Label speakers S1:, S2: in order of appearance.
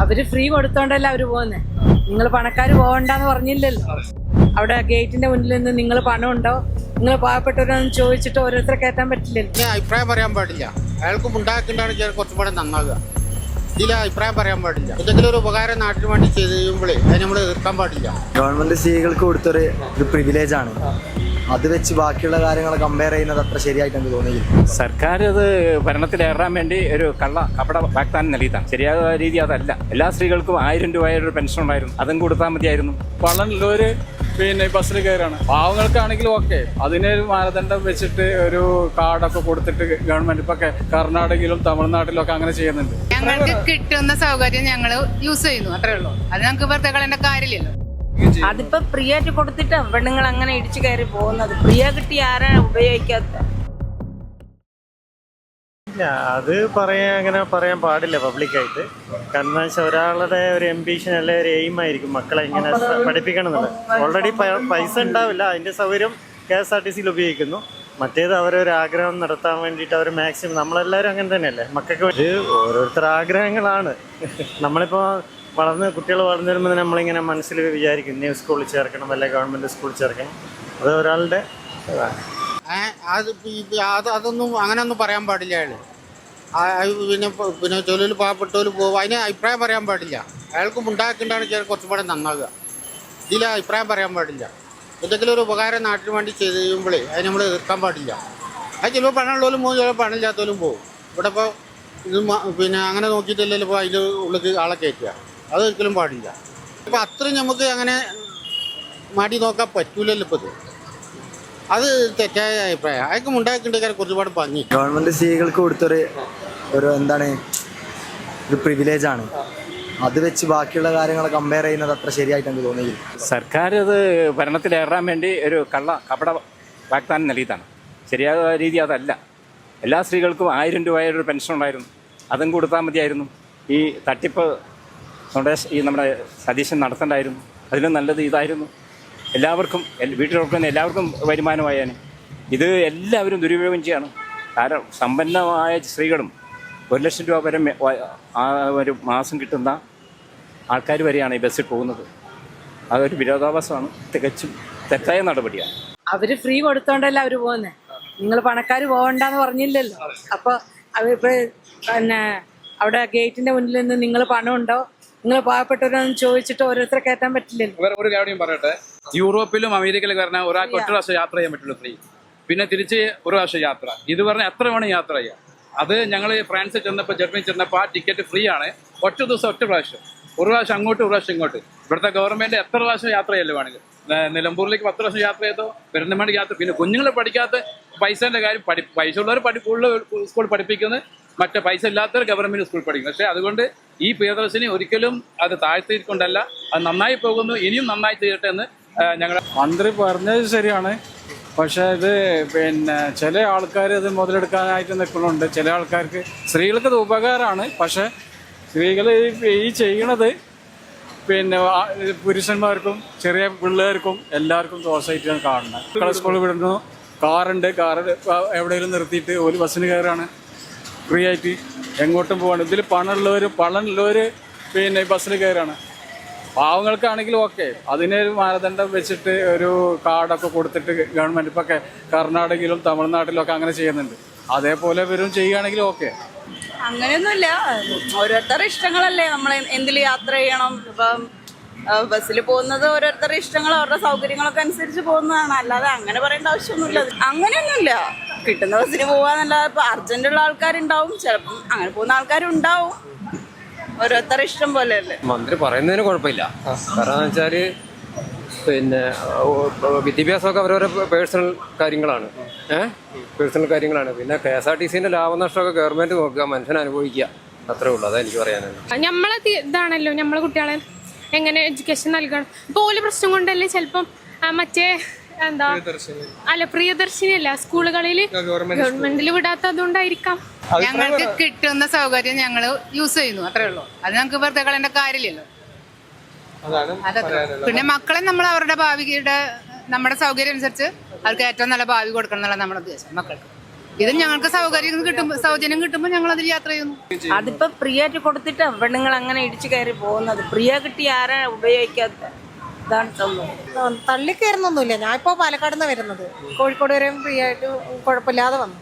S1: അവര് ഫ്രീ കൊടുത്തോണ്ടല്ല അവര് പോകുന്നത്. നിങ്ങൾ പണക്കാർ പോകണ്ടെന്ന് പറഞ്ഞില്ലല്ലോ. അവിടെ ഗേറ്റിന്റെ മുന്നിൽ നിന്ന് നിങ്ങൾ പണമുണ്ടോ, നിങ്ങൾ പാവപ്പെട്ടവരൊന്നും ചോദിച്ചിട്ട് ഓരോരുത്തരെ കയറ്റാൻ പറ്റില്ലല്ലോ.
S2: അഭിപ്രായം പറയാൻ പാടില്ല. അയാൾക്ക് ഉണ്ടാക്കേണ്ടതാണ് കുറച്ചും കൂടെ നന്നാകുക. ഇതിൽ അഭിപ്രായം പറയാൻ പാടില്ല. എന്തെങ്കിലും ഒരു ഉപകാരം നാട്ടിന് വേണ്ടി ചെയ്ത് കഴിയുമ്പോഴേ അതിന് നമ്മൾ എതിർക്കാൻ പാടില്ല.
S3: ഗവൺമെന്റ് സ്ത്രീകൾക്ക് കൊടുത്തൊരു പ്രിവിലേജ് ആണ്. അത് വെച്ച് ബാക്കിയുള്ള കാര്യങ്ങൾ കമ്പയർ ചെയ്യുന്നത് അത്ര ശരിയായിട്ട് എനിക്ക് തോന്നിയില്ല.
S4: സർക്കാർ അത് ഭരണത്തിലേറാൻ വേണ്ടി ഒരു കപട വാഗ്ദാനം നൽകിയതാണ്. ശരിയായ രീതി അതല്ല. എല്ലാ സ്ത്രീകൾക്കും 1000 രൂപയുടെ ഒരു പെൻഷൻ ഉണ്ടായിരുന്നു, അതും കൊടുത്താൽ മതിയായിരുന്നു.
S5: പണമുള്ളവര് ബസ്സിൽ കയറാണ്. പാവങ്ങൾക്കാണെങ്കിലും ഓക്കെ, അതിനൊരു മാനദണ്ഡം വെച്ചിട്ട് ഒരു കാർഡൊക്കെ കൊടുത്തിട്ട് ഗവൺമെന്റ് ഇപ്പൊ കർണാടകയിലും തമിഴ്നാട്ടിലും ഒക്കെ അങ്ങനെ ചെയ്യുന്നുണ്ട്.
S6: ഞങ്ങൾക്ക് കിട്ടുന്ന സൗകര്യം ഞങ്ങൾ യൂസ് ചെയ്യുന്നു, അത്രേ ഉള്ളൂ. അത് ഞങ്ങൾക്ക് വെറുതെ കളയേണ്ട കാര്യമില്ലല്ലോ.
S1: അതിപ്പോ ഫ്രീ ആയിട്ട് കൊടുത്തിട്ട് പെണ്ണുങ്ങൾ അങ്ങനെ ഇടിച്ചു കയറി പോകുന്നത്. ഫ്രീ കിട്ടി ആരാണ് ഉപയോഗിക്കാത്ത?
S7: അത് അങ്ങനെ പറയാൻ പാടില്ല പബ്ലിക്കായിട്ട്. കാരണം വെച്ചാൽ ഒരാളുടെ ഒരു എംബിഷൻ അല്ലെ ഒരു എയിം ആയിരിക്കും മക്കളെ ഇങ്ങനെ പഠിപ്പിക്കണം എന്നുള്ളത്. ഓൾറെഡി പൈസ ഉണ്ടാവില്ല, അതിന്റെ സൗകര്യം KSRTCയിൽ ഉപയോഗിക്കുന്നു. മറ്റേത് അവരൊരു ആഗ്രഹം നടത്താൻ വേണ്ടിയിട്ട് അവർ മാക്സിമം, നമ്മളെല്ലാവരും അങ്ങനെ തന്നെയല്ലേ, മക്കൾക്ക് ഓരോരുത്തർ ആഗ്രഹങ്ങളാണ്. നമ്മളിപ്പോൾ കുട്ടികൾ വളർന്നു വരുമ്പോൾ നമ്മളിങ്ങനെ മനസ്സിൽ വിചാരിക്കും ഇന്ന സ്കൂളിൽ ചേർക്കണം, അല്ലെ ഗവൺമെൻറ് സ്കൂളിൽ ചേർക്കണം. അത് ഒരാളുടെ
S2: അതൊന്നും അങ്ങനെയൊന്നും പറയാൻ പാടില്ല. അയാൾ പിന്നെ ജോലിയിൽ പാവപ്പെട്ടവർ പോകും, അതിന് അഭിപ്രായം പറയാൻ പാടില്ല. അയാൾക്കും ഉണ്ടാക്കേണ്ടതാണ് കുറച്ചും കൂടെ നന്നാകുക. ഇതിൽ അഭിപ്രായം പറയാൻ പാടില്ല. എന്തെങ്കിലും ഒരു ഉപകാരം നാട്ടിന് വേണ്ടി ചെയ്ത് കഴിയുമ്പോഴേ അതിന് നമ്മൾ എതിർക്കാൻ പാടില്ല. അത് ചിലപ്പോൾ പണമുള്ളവരും പോകും, ചിലപ്പോൾ പണമില്ലാത്തവരും പോകും. ഇവിടെ ഇപ്പോൾ ഇത് പിന്നെ അങ്ങനെ നോക്കിയിട്ടില്ലല്ലോ ഇപ്പോൾ അതിൻ്റെ ഉള്ളിൽ ആളെ കയറ്റുക, അത് ഒരിക്കലും പാടില്ല. ഇപ്പോൾ അത്രയും നമുക്ക് അങ്ങനെ മാറ്റി നോക്കാൻ പറ്റൂലല്ലോ ഇപ്പോൾ. അത് തെറ്റായ അഭിപ്രായം. അയാൾക്ക് ഉണ്ടാക്കിയിട്ടുണ്ടെങ്കിൽ ഒരുപാട് ഭംഗി.
S3: ഗവൺമെന്റ് സ്ത്രീകൾക്ക് കൊടുത്തൊരു എന്താണ് ഒരു പ്രിവിലേജ് ആണ്. അത് വെച്ച് ബാക്കിയുള്ള കാര്യങ്ങൾ കമ്പയർ ചെയ്യുന്നത് അത്ര ശരിയായിട്ട് എനിക്ക് തോന്നിയില്ല.
S4: സർക്കാർ അത് ഭരണത്തിലേറാൻ വേണ്ടി ഒരു കപട വാഗ്ദാനം നൽകിയതാണ്. ശരിയായ രീതി അതല്ല. എല്ലാ സ്ത്രീകൾക്കും 1000 രൂപയുടെ ഒരു പെൻഷൻ ഉണ്ടായിരുന്നു, അതും കൊടുത്താൽ മതിയായിരുന്നു. ഈ തട്ടിപ്പ് ഈ നമ്മുടെ സതീശൻ നടത്തേണ്ടായിരുന്നു. അതിലും നല്ലത് ഇതായിരുന്നു. എല്ലാവർക്കും വീട്ടിലുറക്കുന്ന എല്ലാവർക്കും വരുമാനമായാണ്. ഇത് എല്ലാവരും ദുരുപയോഗം ചെയ്യാണ്. കാരണം സമ്പന്നമായ സ്ത്രീകളും 1 ലക്ഷം രൂപ വരെ ഒരു മാസം കിട്ടുന്ന ആൾക്കാർ വരെയാണ് ഈ ബസ്സിൽ പോകുന്നത്. അതൊരു വിരോധാഭാസമാണ്, തികച്ചും തെറ്റായ നടപടിയാണ്.
S1: അവര് ഫ്രീ കൊടുത്തോണ്ടല്ല അവര് പോകുന്നത്. നിങ്ങൾ പണക്കാർ പോകണ്ടെന്ന് പറഞ്ഞില്ലല്ലോ. അപ്പൊ അവരിപ്പോ പിന്നെ അവിടെ ഗേറ്റിന്റെ മുന്നിൽ നിന്ന് നിങ്ങൾ പണമുണ്ടോ, നിങ്ങൾ പാവപ്പെട്ടവരൊന്നും ചോദിച്ചിട്ട് ഓരോരുത്തരെ കയറ്റാൻ പറ്റില്ലല്ലോ.
S5: ഒരു കാര്യം പറയട്ടെ, യൂറോപ്പിലും അമേരിക്കയിലും കാരണം ഒരാൾക്ക് 1 പ്രാവശ്യം യാത്ര ചെയ്യാൻ പറ്റുള്ളൂ ഫ്രീ. പിന്നെ തിരിച്ച് 1 പ്രാവശ്യം യാത്ര. ഇത് പറഞ്ഞാൽ എത്ര വേണം യാത്ര ചെയ്യാം. അത് ഞങ്ങൾ ഫ്രാൻസിൽ ചെന്നപ്പോൾ, ജർമ്മനി ചെന്നപ്പോൾ ആ ടിക്കറ്റ് ഫ്രീ ആണ്. ഒറ്റ ദിവസം 1 പ്രാവശ്യം, 1 പ്രാവശ്യം അങ്ങോട്ട് 1 പ്രാവശ്യം ഇങ്ങോട്ട്. ഇവിടുത്തെ ഗവൺമെന്റ് എത്ര പ്രാവശ്യം യാത്ര ചെയ്യല്ലേ വേണമെങ്കിൽ. നിലമ്പൂരിലേക്ക് 10 പ്രാവശ്യം യാത്ര ചെയ്തോ, പെരുന്തൽമണ്ണ യാത്ര. പിന്നെ കുഞ്ഞുങ്ങളെ പഠിക്കാത്ത പൈസേൻ്റെ കാര്യം, പൈസ ഉള്ളവർ സ്കൂൾ പഠിപ്പിക്കുന്നത്, മറ്റേ പൈസ ഇല്ലാത്തവർ ഗവൺമെന്റ് സ്കൂൾ പഠിക്കും. പക്ഷേ അതുകൊണ്ട് ഈ പ്രിയദർശിനി ഒരിക്കലും അത് താഴ്ത്തിക്കൊണ്ടല്ല, അത് നന്നായി പോകുന്നു. ഇനിയും നന്നായി ചെയ്യട്ടെ എന്ന് ഞങ്ങൾ.
S8: മന്ത്രി പറഞ്ഞത് ശരിയാണ്. പക്ഷേ ഇത് പിന്നെ ചില ആൾക്കാർ ഇത് മുതലെടുക്കാനായിട്ട് നിൽക്കുന്നുണ്ട്. ചില ആൾക്കാർക്ക് സ്ത്രീകൾക്ക് ഇത് ഉപകാരമാണ്. പക്ഷേ സ്ത്രീകൾ ഈ ചെയ്യണത് പിന്നെ പുരുഷന്മാർക്കും ചെറിയ പിള്ളേർക്കും എല്ലാവർക്കും ദോഷമായിട്ടാണ് കാണുന്നത്. മക്കളെ സ്കൂളിൽ വിടുന്നു, കാറുണ്ട്, എവിടെയെങ്കിലും നിർത്തിയിട്ട് ഒരു ബസ്സിന് കയറാണ് ഫ്രീ ആയിട്ട്, എങ്ങോട്ടും പോവാണ്. ഇതിൽ പണമുള്ളവർ പിന്നെ ബസ്സിൽ കയറാണ്. പാവങ്ങൾക്കാണെങ്കിലും ഓക്കെ, അതിനൊരു മാനദണ്ഡം വെച്ചിട്ട് ഒരു കാർഡൊക്കെ കൊടുത്തിട്ട് ഗവൺമെന്റ് ഇപ്പൊ കർണാടകയിലും തമിഴ്നാട്ടിലും ഒക്കെ അങ്ങനെ ചെയ്യുന്നുണ്ട്. അതേപോലെ ഇവരും ചെയ്യുകയാണെങ്കിലും ഓക്കെ.
S9: അങ്ങനെയൊന്നുമില്ല, ഓരോരുത്തരുടെ ഇഷ്ടങ്ങളല്ലേ. നമ്മൾ എന്തിൽ യാത്ര ചെയ്യണം, ഇപ്പം ബസ്സിൽ പോകുന്നത് ഓരോരുത്തരുടെ ഇഷ്ടങ്ങൾ, അവരുടെ സൗകര്യങ്ങളൊക്കെ അനുസരിച്ച് പോകുന്നതാണ്. അല്ലാതെ അങ്ങനെ പറയേണ്ട ആവശ്യമൊന്നുമില്ല. അങ്ങനെയൊന്നുമില്ല, കിട്ടുന്ന ബസ്സിന് പോകാന്നല്ലാതെ ഇപ്പം അർജന്റുള്ള ആൾക്കാരുണ്ടാവും, ചിലപ്പം അങ്ങനെ പോകുന്ന ആൾക്കാരും ഉണ്ടാവും. ഓരോരുത്തരുടെ ഇഷ്ടം പോലെയല്ലേ.
S10: മന്ത്രി പറയുന്നതിന് കുഴപ്പമില്ല. കാരണം എന്ന് വെച്ചാൽ പിന്നെ വിദ്യാഭ്യാസമൊക്കെ അവരവരുടെ പേഴ്സണൽ കാര്യങ്ങളാണ്. പിന്നെ KSRTCന്റെ ലാഭനഷ്ടമൊക്കെ ഗവൺമെന്റ് നോക്കുക, മനുഷ്യൻ അനുഭവിക്കുക, അത്രേ ഉള്ളൂ. അതാ എനിക്ക് പറയാനുള്ളത്.
S11: നമ്മളെ ഇതാണല്ലോ, നമ്മളെ കുട്ടികളെ എങ്ങനെ എഡ്യൂക്കേഷൻ നൽകണം. ഇപ്പോൾ ഓരോ പ്രശ്നം കൊണ്ടല്ലേ ചിലപ്പം മറ്റേ പ്രിയദർശിനി അല്ല സ്കൂളുകളിൽ ഗവൺമെന്റിൽ വിടാത്തതുകൊണ്ടായിരിക്കാം.
S6: ഞങ്ങൾക്ക് കിട്ടുന്ന സൗകര്യം ഞങ്ങൾ യൂസ് ചെയ്യുന്നു, അത്രേ ഉള്ളൂ. അത് ഞങ്ങൾക്ക് വെറുതെ കളയേണ്ട കാര്യമില്ലല്ലോ. പിന്നെ മക്കളെ നമ്മൾ അവരുടെ ഭാവിയുടെ നമ്മുടെ സൗകര്യം അനുസരിച്ച് അവർക്ക് ഏറ്റവും നല്ല ഭാവി കൊടുക്കണം എന്നുള്ള നമ്മുടെ ഉദ്ദേശം മക്കൾക്ക്. ഇത് ഞങ്ങൾക്ക് സൗജന്യം കിട്ടുമ്പോൾ ഞങ്ങൾ അതിൽ യാത്ര ചെയ്യുന്നു.
S9: അതിപ്പോ ഫ്രീ ആയിട്ട് കൊടുത്തിട്ട് പെണ്ണുങ്ങൾ അങ്ങനെ ഇടിച്ചു കയറി പോകുന്നത്. ഫ്രീ കിട്ടി ആരാ ഉപയോഗിക്കാത്ത? ഇതാണ് സംഭവം.
S1: തള്ളിക്കയറുന്നൊന്നുമില്ല. ഞാൻ ഇപ്പോൾ പാലക്കാട് നിന്ന് വരുന്നത്, കോഴിക്കോട് വരെയും ഫ്രീ ആയിട്ട് കുഴപ്പമില്ലാതെ വന്നു.